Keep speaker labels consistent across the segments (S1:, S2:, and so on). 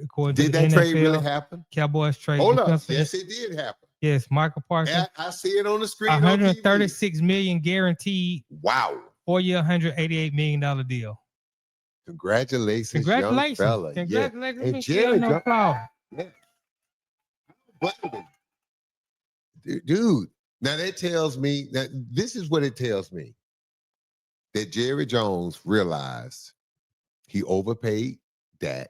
S1: according
S2: Did
S1: to the
S2: that
S1: NFL,
S2: trade really happen?
S1: Cowboys trade.
S2: Hold up. Yes, it did happen.
S1: Yes, Micah Parsons.
S2: I see it on the screen.
S1: 136 million guaranteed.
S2: Wow.
S1: 4-year, $188 million deal.
S2: Congratulations, young fella.
S1: Congratulations.
S2: Yeah. And Jerry
S1: no problem.
S2: Dude, now that tells me that this is what it tells me. That Jerry Jones realized he overpaid Dak.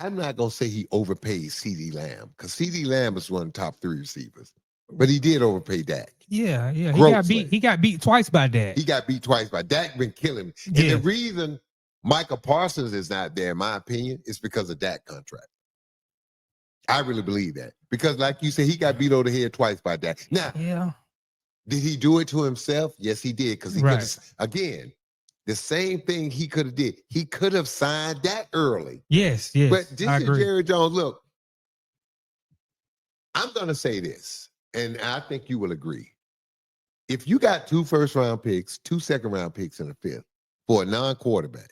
S2: I'm not going to say he overpaid CeeDee Lamb because CeeDee Lamb is one of the top 3 receivers. But he did overpay Dak.
S1: Yeah.
S2: Grossly.
S1: He got beat twice by Dak.
S2: He got beat twice by Dak. Been killing him. And the reason Micah Parsons is not there, in my opinion, is because of Dak contract. I really believe that. Because like you said, he got beat over the head twice by Dak. Now, did he do it to himself? Yes, he did. Because he could have, again, the same thing he could have did. He could have signed Dak early.
S1: Yes.
S2: But this is Jerry Jones. Look, I'm going to say this, and I think you will agree. If you got 2 first-round picks, 2 second-round picks in the 5th for a non-quarterback,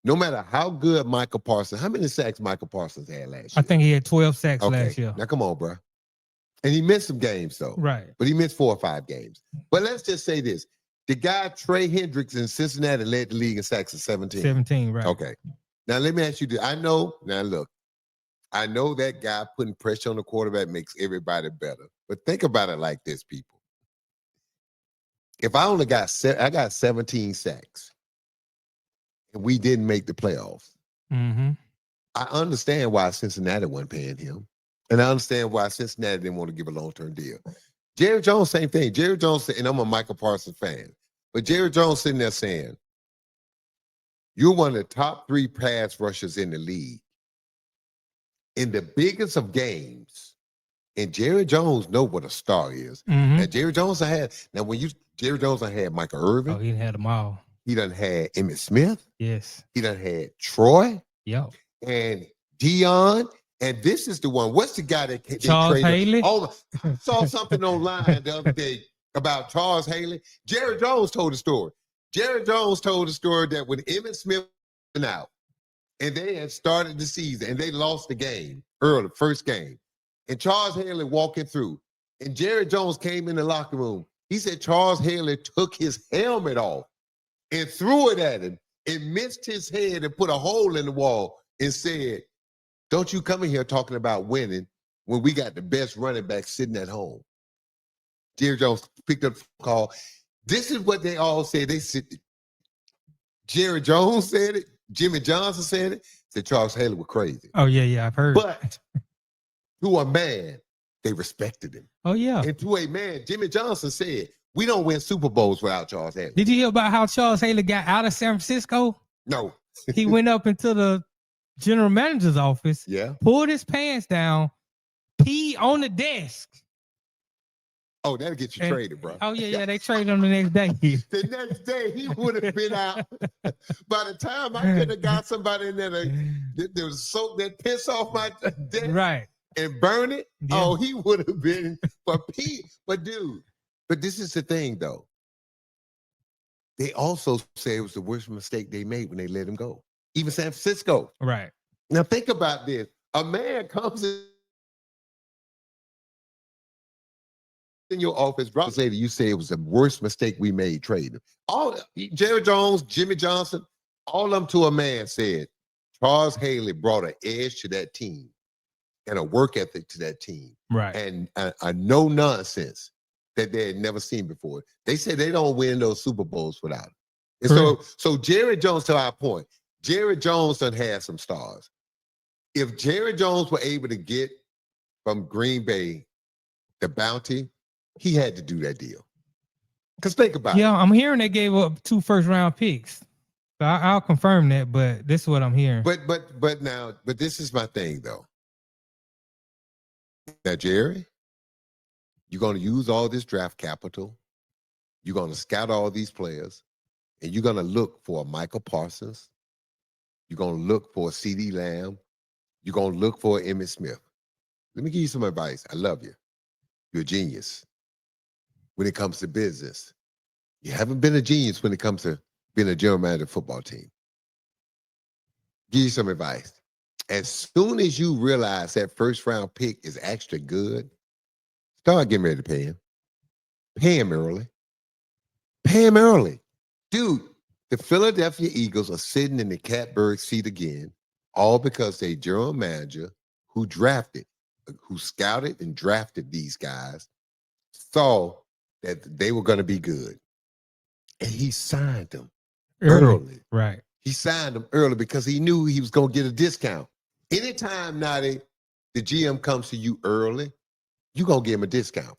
S2: no matter how good Micah Parsons, how many sacks Micah Parsons had last year?
S1: I think he had 12 sacks last year.
S2: Now, come on, bro. And he missed some games, though.
S1: Right.
S2: But he missed 4 or 5 games. But let's just say this. The guy, Trey Hendricks in Cincinnati, led the league in sacks at 17.
S1: 17, right.
S2: Okay. Now, let me ask you this. I know that guy putting pressure on the quarterback makes everybody better. But think about it like this, people. If I only got 17 sacks, and we didn't make the playoffs, I understand why Cincinnati wasn't paying him. And I understand why Cincinnati didn't want to give a long-term deal. Jerry Jones, same thing. Jerry Jones, and I'm a Micah Parsons fan, but Jerry Jones sitting there saying, you're one of the top 3 pass rushers in the league. In the biggest of games, and Jerry Jones know what a star is. And Jerry Jones had Michael Irvin.
S1: Oh, he had them all.
S2: He done had Emmitt Smith.
S1: Yes.
S2: He done had Troy.
S1: Yep.
S2: And Dion. And this is the one. What's the guy that
S1: Charles Haley?
S2: Oh, I saw something online the other day about Charles Haley. Jerry Jones told the story. Jerry Jones told the story that when Emmitt Smith went out and they had started the season and they lost the game early, first game, and Charles Haley walking through, and Jerry Jones came in the locker room. He said Charles Haley took his helmet off and threw it at him and missed his head and put a hole in the wall and said, don't you come in here talking about winning when we got the best running back sitting at home. Jerry Jones picked up the call. This is what they all say. They said, Jerry Jones said it. Jimmy Johnson said it. Said Charles Haley was crazy.
S1: Oh, yeah, I've heard.
S2: But to a man, they respected him.
S1: Oh, yeah.
S2: And to a man, Jimmy Johnson said, we don't win Super Bowls without Charles Haley.
S1: Did you hear about how Charles Haley got out of San Francisco?
S2: No.
S1: He went up into the general manager's office, pulled his pants down, peed on the desk.
S2: Oh, that'll get you traded, bro.
S1: Oh, yeah, they traded him the next day.
S2: The next day, he would have been out. By the time I could have got somebody in there that was soak that piss off my desk and burn it, he would have been for Pete. But dude, this is the thing, though. They also say it was the worst mistake they made when they let him go. Even San Francisco.
S1: Right.
S2: Now think about this. A man comes in your office, Rob later, you say it was the worst mistake we made trading. All Jerry Jones, Jimmy Johnson, all of them to a man said, Charles Haley brought an edge to that team and a work ethic to that team.
S1: Right.
S2: And a no nonsense that they had never seen before. They said they don't win those Super Bowls without it. And so Jerry Jones, to our point, Jerry Jones done had some stars. If Jerry Jones were able to get from Green Bay the bounty, he had to do that deal. Because think about it.
S1: Yeah, I'm hearing they gave up 2 first-round picks. So I'll confirm that, but this is what I'm hearing.
S2: But this is my thing, though. Now, Jerry, you're going to use all this draft capital. You're going to scout all these players, and you're going to look for a Micah Parsons. You're going to look for a CeeDee Lamb. You're going to look for Emmitt Smith. Let me give you some advice. I love you. You're a genius when it comes to business. You haven't been a genius when it comes to being a general manager of a football team. Give you some advice. As soon as you realize that first round pick is actually good, start getting ready to pay him. Pay him early. Pay him early. Dude, the Philadelphia Eagles are sitting in the catbird seat again, all because they general manager who scouted and drafted these guys, saw that they were going to be good. And he signed them early.
S1: Right.
S2: He signed them early because he knew he was going to get a discount. Anytime, Notty, the GM comes to you early, you're going to give him a discount.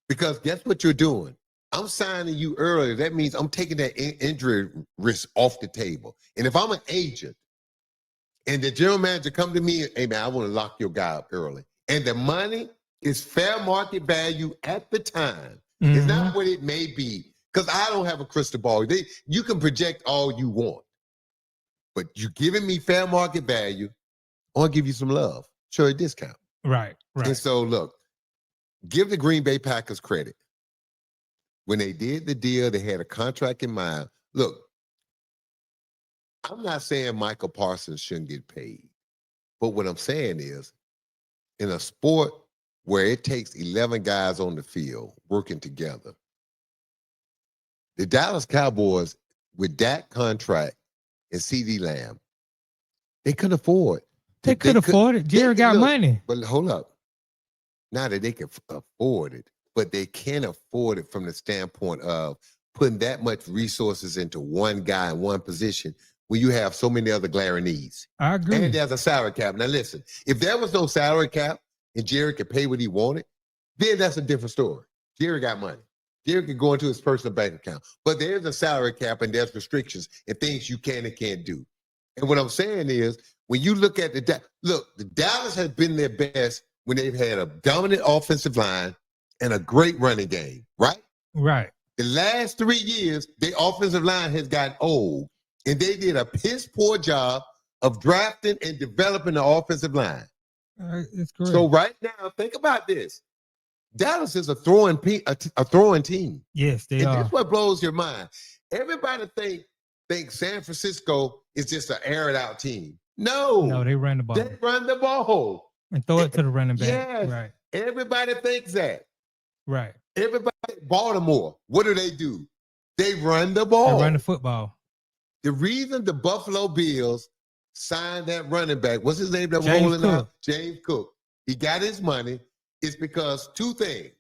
S2: Because guess what you're doing? I'm signing you early. That means I'm taking that injury risk off the table. And if I'm an agent and the general manager come to me, hey, man, I want to lock your guy up early. And the money is fair market value at the time. Mm-hmm. It's not what it may be. Because I don't have a crystal ball. You can project all you want. But you're giving me fair market value, I want to give you some love. Show a discount.
S1: Right.
S2: And so, look, give the Green Bay Packers credit. When they did the deal, they had a contract in mind. Look, I'm not saying Micah Parsons shouldn't get paid. But what I'm saying is, in a sport where it takes 11 guys on the field working together, the Dallas Cowboys, with that contract and CD Lamb, they couldn't afford.
S1: They could afford it. Jerry got money.
S2: But hold up. Not that they can afford it, but they can't afford it from the standpoint of putting that much resources into one guy in one position when you have so many other glaring needs.
S1: I agree.
S2: And there's a salary cap. Now listen, if there was no salary cap and Jerry could pay what he wanted, then that's a different story. Jerry got money. Jerry could go into his personal bank account. But there's a salary cap and there's restrictions and things you can and can't do. And what I'm saying is, when you look at the Dallas has been their best when they've had a dominant offensive line and a great running game, right?
S1: Right.
S2: The last 3 years, their offensive line has gotten old, and they did a piss-poor job of drafting and developing the offensive line.
S1: It's great.
S2: So right now, think about this. Dallas is a throwing team.
S1: Yes, they
S2: are.
S1: And
S2: that's what blows your mind. Everybody think San Francisco is just an air-it-out team. No,
S1: they run the ball.
S2: They run the ball.
S1: And throw it to the running back.
S2: Yes.
S1: Right.
S2: Everybody thinks that.
S1: Right.
S2: Everybody, Baltimore, what do? They run the ball.
S1: They run the football.
S2: The reason the Buffalo Bills signed that running back, what's his name that was rolling out? James Cook. He got his money. It's because two things.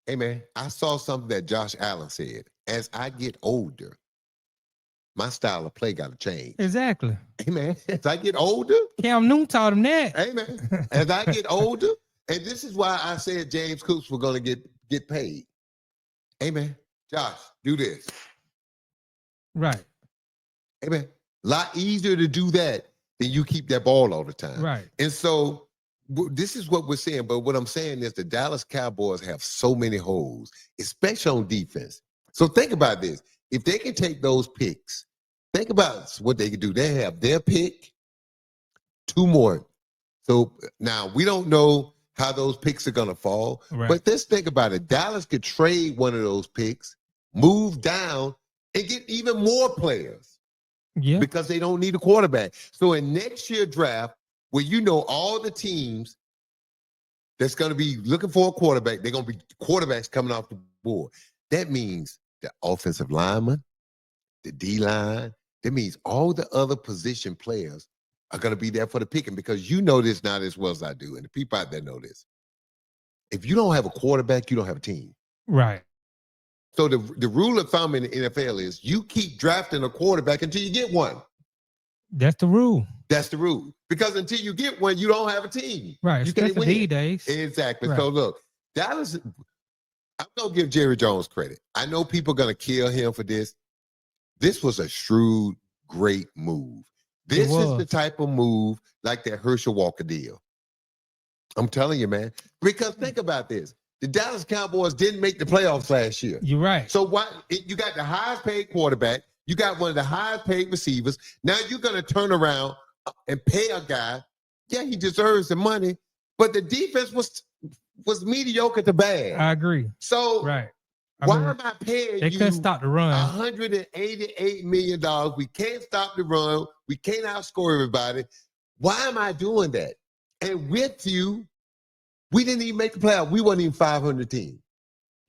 S2: Hey, man, I saw something that Josh Allen said. As I get older, my style of play got to change.
S1: Exactly.
S2: Hey, man, as I get older.
S1: Cam Newton taught him that.
S2: Hey, man, as I get older, and this is why I said James Cooks were going to get paid. Hey, man, Josh, do this.
S1: Right.
S2: Hey, man, a lot easier to do that than you keep that ball all the time.
S1: Right.
S2: And so this is what we're saying. But what I'm saying is the Dallas Cowboys have so many holes, especially on defense. So think about this. If they can take those picks, think about what they can do. They have their pick, 2 more. So now we don't know how those picks are going to fall. Right. But let's think about it. Dallas could trade one of those picks, move down, and get even more players.
S1: Yeah.
S2: Because they don't need a quarterback. So in next year's draft, where you know all the teams that's going to be looking for a quarterback, they're going to be quarterbacks coming off the board. That means the offensive lineman, the D-line, that means all the other position players are going to be there for the picking, because you know this not as well as I do, and the people out there know this. If you don't have a quarterback, you don't have a team.
S1: Right.
S2: So the rule of thumb in the NFL is you keep drafting a quarterback until you get one.
S1: That's the rule.
S2: That's the rule. Because until you get one, you don't have a team.
S1: Right.
S2: You can't win.
S1: D-days.
S2: Exactly.
S1: Right.
S2: So look, Dallas, I'm going to give Jerry Jones credit. I know people are going to kill him for this. This was a shrewd, great move. This is the type of move like that Herschel Walker deal. I'm telling you, man. Because think about this. The Dallas Cowboys didn't make the playoffs last year.
S1: You're right.
S2: So you got the highest paid quarterback. You got one of the highest paid receivers. Now you're going to turn around and pay a guy. Yeah, he deserves the money. But the defense was mediocre to bad.
S1: I agree.
S2: So
S1: right.
S2: Why am I paying
S1: they
S2: you
S1: couldn't stop the run.
S2: $188 million? We can't stop the run. We can't outscore everybody. Why am I doing that? And with you, we didn't even make the playoff. We wasn't even 500 team.